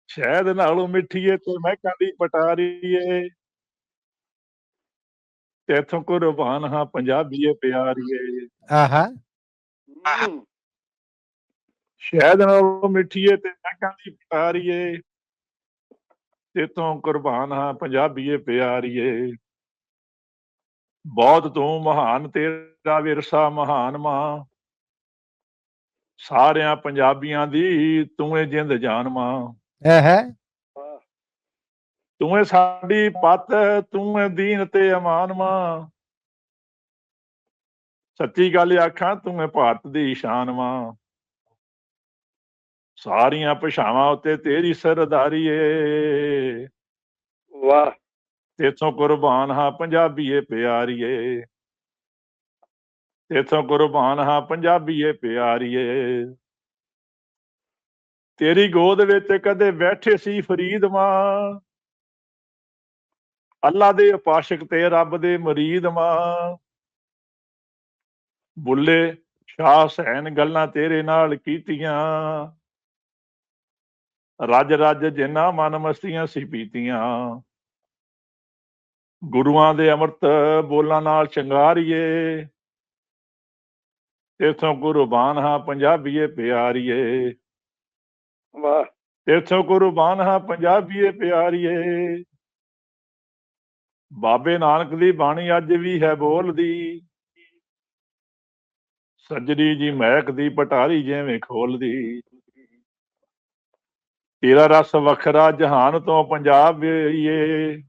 ਸ਼ਹਿਦ ਨਾਲੋਂ ਮਿੱਠੀਏ ਤੇ ਮਹਿਕਾਂ ਦੀ ਪਟਾਰੀਏ, ਤੇਥੋਂ ਕੁਰਬਾਨ ਹਾਂ ਪੰਜਾਬੀਏ ਪਿਆਰੀਏ। ਆਹਾ ਸ਼ਹਿਦ ਨਾਲੋਂ ਮਿੱਠੀਏ ਤੇ ਮਹਿਕਾਂ ਦੀ ਪਟਾਰੀਏ, ਤੇਥੋਂ ਕੁਰਬਾਨ ਹਾਂ ਪੰਜਾਬੀਏ ਪਿਆਰੀਏ। ਬਹੁਤ ਤੂੰ ਮਹਾਨ, ਤੇਰਾ ਵਿਰਸਾ ਮਹਾਨ ਮਾਂ, ਸਾਰਿਆਂ ਪੰਜਾਬੀਆਂ ਦੀ ਤੂੰ ਏ ਜਿੰਦ ਜਾਨ ਮਾਂ। ਤੂੰ ਏ ਸਾਡੀ ਪੱਤ, ਤੂੰ ਏ ਦੀਨ ਤੇ ਅਮਾਨ ਮਾਂ, ਸੱਚੀ ਗੱਲ ਆਖਾਂ ਤੂੰ ਏ ਭਾਰਤ ਦੀ ਸ਼ਾਨ ਮਾਂ। ਸਾਰੀਆਂ ਭਾਸ਼ਾਵਾਂ ਉੱਤੇ ਤੇਰੀ ਸਰਦਾਰੀ ਏ, ਵਾਹ। ਤੇਥੋਂ ਕੁਰਬਾਨ ਹਾਂ ਪੰਜਾਬੀਏ ਪਿਆਰੀਏ, ਤੇਥੋਂ ਕੁਰਬਾਨ ਹਾਂ ਪੰਜਾਬੀਏ ਪਿਆਰੀਏ। ਤੇਰੀ ਗੋਦ ਵਿੱਚ ਕਦੇ ਬੈਠੇ ਸੀ ਫਰੀਦ ਮਾਂ, ਅੱਲਾ ਦੇ ਉਪਾਸ਼ਕ ਤੇ ਰੱਬ ਦੇ ਮੁਰੀਦ ਮਾਂ। ਬੁੱਲੇ ਸ਼ਾਹ ਹੁਸੈਨ ਗੱਲਾਂ ਤੇਰੇ ਨਾਲ ਕੀਤੀਆਂ, ਰੱਜ ਰੱਜ ਜਿੰਨਾ ਮਨ ਮਸਤੀਆਂ ਸੀ ਪੀਤੀਆਂ। ਗੁਰੂਆਂ ਦੇ ਅੰਮ੍ਰਿਤ ਬੋਲਾਂ ਨਾਲ ਚੰਗਾਰੀਏ, ਤੇਥੋਂ ਕੁਰਬਾਨ ਹਾਂ ਪੰਜਾਬੀਏ ਪਿਆਰੀਏ। ਵਾਹ। ਤੇਥੋਂ ਕੁਰਬਾਨ ਹਾਂ ਪੰਜਾਬੀਏ ਪਿਆਰੀਏ। ਬਾਬੇ ਨਾਨਕ ਦੀ ਬਾਣੀ ਅੱਜ ਵੀ ਹੈ ਬੋਲਦੀ, ਸੱਜਰੀ ਜੀ ਮਹਿਕ ਦੀ ਪਟਾਰੀ ਜਿਵੇਂ ਖੋਲਦੀ। ਤੇਰਾ ਰਸ ਵੱਖਰਾ ਜਹਾਨ ਤੋਂ ਪੰਜਾਬ ਏ,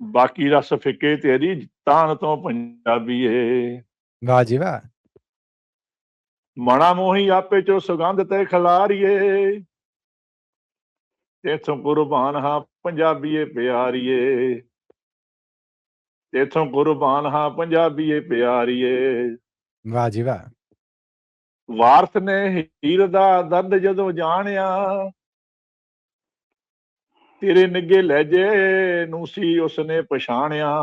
ਬਾਕੀ ਰਸ ਫਿੱਕੇ ਤੇਰੀ ਤਾਨ ਤੋਂ ਪੰਜਾਬੀ ਏ। ਵਾਹ ਜੀ ਵਾਹ। ਮਣਾ ਮੋਹੀ ਆਪੇ ਚੋਂ ਸੁਗੰਧ ਤੇ ਖਿਲਾਰੀਏ, ਤੇਥੋਂ ਕੁਰਬਾਨ ਹਾਂ ਪੰਜਾਬੀਏ ਪਿਆਰੀਏ, ਤੇਥੋਂ ਕੁਰਬਾਨ ਹਾਂ ਪੰਜਾਬੀਏ ਪਿਆਰੀਏ। ਵਾਹ ਜੀ ਵਾਹ। ਵਾਰਸ ਨੇ ਹੀਰ ਦਾ ਦਰਦ ਜਦੋਂ ਜਾਣਿਆ, ਤੇਰੇ ਨਿੱਘੇ ਲਹਿਜੇ ਨੂੰ ਸੀ ਉਸਨੇ ਪਛਾਣਿਆ।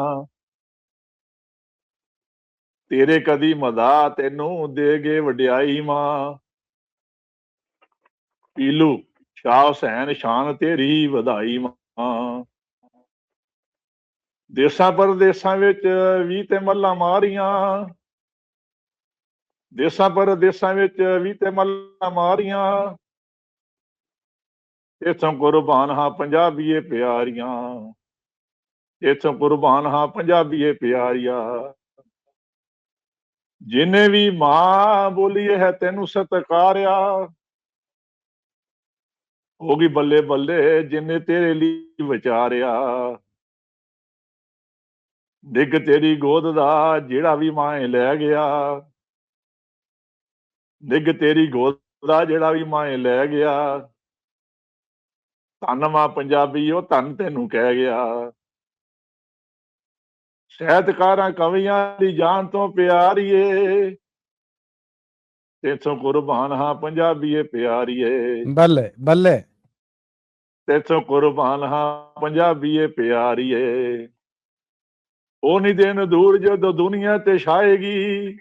ਤੇਰੇ ਕਦੀ ਮਦਾ ਤੈਨੂੰ ਦੇ ਗਏ ਵਡਿਆਈ ਮਾਂ, ਪੀਲੂ ਸ਼ਾਹ ਹੁਸੈਨ ਸ਼ਾਨ ਤੇਰੀ ਵਧਾਈ ਮਾਂ। ਦੇਸਾਂ ਪਰਦੇਸਾਂ ਵਿੱਚ ਵੀ ਤੇ ਮੱਲਾਂ ਮਾਰੀਆਂ, ਦੇਸਾਂ ਪਰਦੇਸਾਂ ਵਿੱਚ ਵੀ ਤੇ ਮੱਲਾਂ ਮਾਰੀਆਂ, ਤੇਥੋਂ ਕੁਰਬਾਨ ਹਾਂ ਪੰਜਾਬੀਏ ਪਿਆਰੀਆਂ, ਤੇਥੋਂ ਕੁਰਬਾਨ ਹਾਂ ਪੰਜਾਬੀਏ ਪਿਆਰੀਆ। ਜਿੰਨੇ ਵੀ ਮਾਂ ਬੋਲੀ ਹੈ ਤੈਨੂੰ ਸਤਿਕਾਰਿਆ, ਹੋ ਗਈ ਬੱਲੇ ਬੱਲੇ ਜਿੰਨੇ ਤੇਰੇ ਲਈ ਵਿਚਾਰਿਆ। ਡਿੱਗ ਤੇਰੀ ਗੋਦ ਦਾ ਜਿਹੜਾ ਵੀ ਮਾਏ ਲੈ ਗਿਆ, ਡਿੱਗ ਤੇਰੀ ਗੋਦ ਦਾ ਜਿਹੜਾ ਵੀ ਮਾਏ ਲੈ ਗਿਆ। ਧੰਨ ਮਾਂ ਪੰਜਾਬੀ ਉਹ ਧੰਨ ਤੈਨੂੰ ਕਹਿ ਗਿਆ। ਸਾਹਿਤਕਾਰਾਂ ਕਵੀਆਂ ਦੀ ਜਾਨ ਤੋਂ ਪਿਆਰੀਏ, ਤੇਥੋਂ ਕੁਰਬਾਨ ਹਾਂ ਪੰਜਾਬੀਏ ਪਿਆਰੀਏ। ਬੱਲੇ ਬੱਲੇ। ਤੇਥੋਂ ਕੁਰਬਾਨ ਹਾਂ ਪੰਜਾਬੀਏ ਪਿਆਰੀਏ। ਉਹ ਨੀ ਦਿਨ ਦੂਰ ਜਦੋਂ ਦੁਨੀਆ ਤੇ ਛਾਏਗੀ,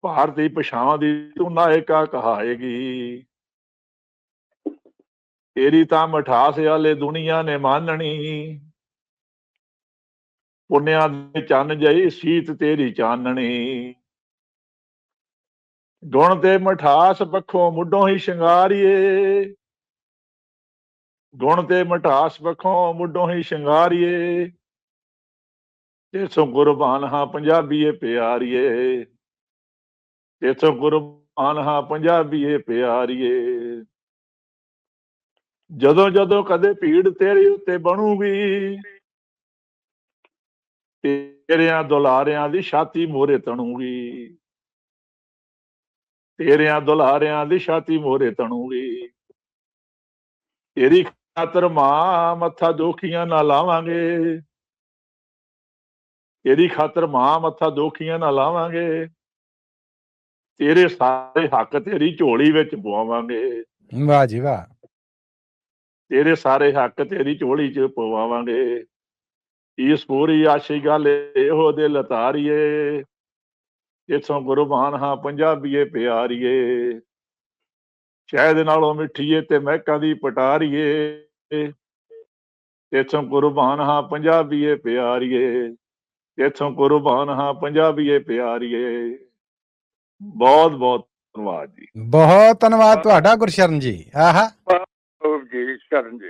ਭਾਰਤੀ ਭਾਸ਼ਾਵਾਂ ਦੀ ਤੂੰ ਨਾਇਕਾ ਕਹਾਏਗੀ। ਤੇਰੀ ਤਾਂ ਮਿਠਾਸ ਵਾਲੇ ਦੁਨੀਆ ਨੇ ਮਾਨਣੀ, ਪੁੰਨਿਆਂ ਦੇ ਚੰਨ ਜਈ ਸੀਤ ਤੇਰੀ ਚਾਨਣੀ। ਗੁਣ ਤੇ ਮਿਠਾਸ ਪੱਖੋਂ ਮੁੱਢੋਂ ਹੀ ਸ਼ਿੰਗਾਰੀਏ, ਗੁਣ ਤੇ ਮਿਠਾਸ ਪੱਖੋਂ ਮੁੱਢੋਂ ਹੀ ਸ਼ਿੰਗਾਰੀਏ। ਤੇਥੋਂ ਕੁਰਬਾਨ ਹਾਂ ਪੰਜਾਬੀਏ ਪਿਆਰੀਏ, ਤੇਥੋਂ ਕੁਰਬਾਨ ਹਾਂ ਪੰਜਾਬੀਏ ਪਿਆਰੀਏ। ਜਦੋਂ ਜਦੋਂ ਕਦੇ ਭੀੜ ਤੇਰੇ ਉੱਤੇ ਬਣੂਗੀ, ਤੇਰਿਆਂ ਦੁਲਾਰਿਆਂ ਦੀ ਛਾਤੀ ਮੋਹਰੇ ਤਣੂਗੀ, ਤੇਰਿਆਂ ਦੁਲਾਰਿਆਂ ਦੀ ਛਾਤੀ ਮੋਹਰੇ ਤਣੂਗੀ। ਤੇਰੀ ਖਾਤਰ ਮਾਂ ਮੱਥਾ ਦੋਖੀਆਂ ਨਾ ਲਾਵਾਂਗੇ, ਤੇਰੀ ਖਾਤਰ ਮਾਂ ਮੱਥਾ ਦੋਖੀਆਂ ਨਾ ਲਾਵਾਂਗੇ। ਤੇਰੇ ਸਾਰੇ ਹੱਕ ਤੇਰੀ ਝੋਲੀ ਵਿੱਚ ਪਵਾਵਾਂਗੇ। ਵਾਹ ਜੀ ਵਾਹ। ਤੇਰੇ ਸਾਰੇ ਹੱਕ ਤੇਰੀ ਝੋਲੀ 'ਚ ਪਵਾਵਾਂਗੇ। ਇਸ ਪੂਰੀ ਆਸ਼ੀ ਗੱਲ ਇਹੋ ਦੇ ਲਤਾਰੀਏ, ਇਥੋਂ ਕੁਰਬਾਨ ਹਾਂ ਪੰਜਾਬੀਏ ਪਿਆਰੀਏ। ਸ਼ਹਿਦ ਨਾਲੋਂ ਮਿੱਠੀਏ ਤੇ ਮਹਿਕਾਂ ਦੀ ਪਟਾਰੀਏ, ਤੇਥੋਂ ਕੁਰਬਾਨ ਹਾਂ ਪੰਜਾਬੀਏ ਪਿਆਰੀਏ, ਤੇਥੋਂ ਕੁਰਬਾਨ ਹਾਂ ਪੰਜਾਬੀਏ ਪਿਆਰੀਏ। ਬਹੁਤ ਬਹੁਤ ਧੰਨਵਾਦ ਜੀ। ਬਹੁਤ ਧੰਨਵਾਦ ਤੁਹਾਡਾ ਗੁਰਸ਼ਰਨ ਜੀ। ਆਹਾ ਜੀ ਸ਼ਰਨ ਜੀ।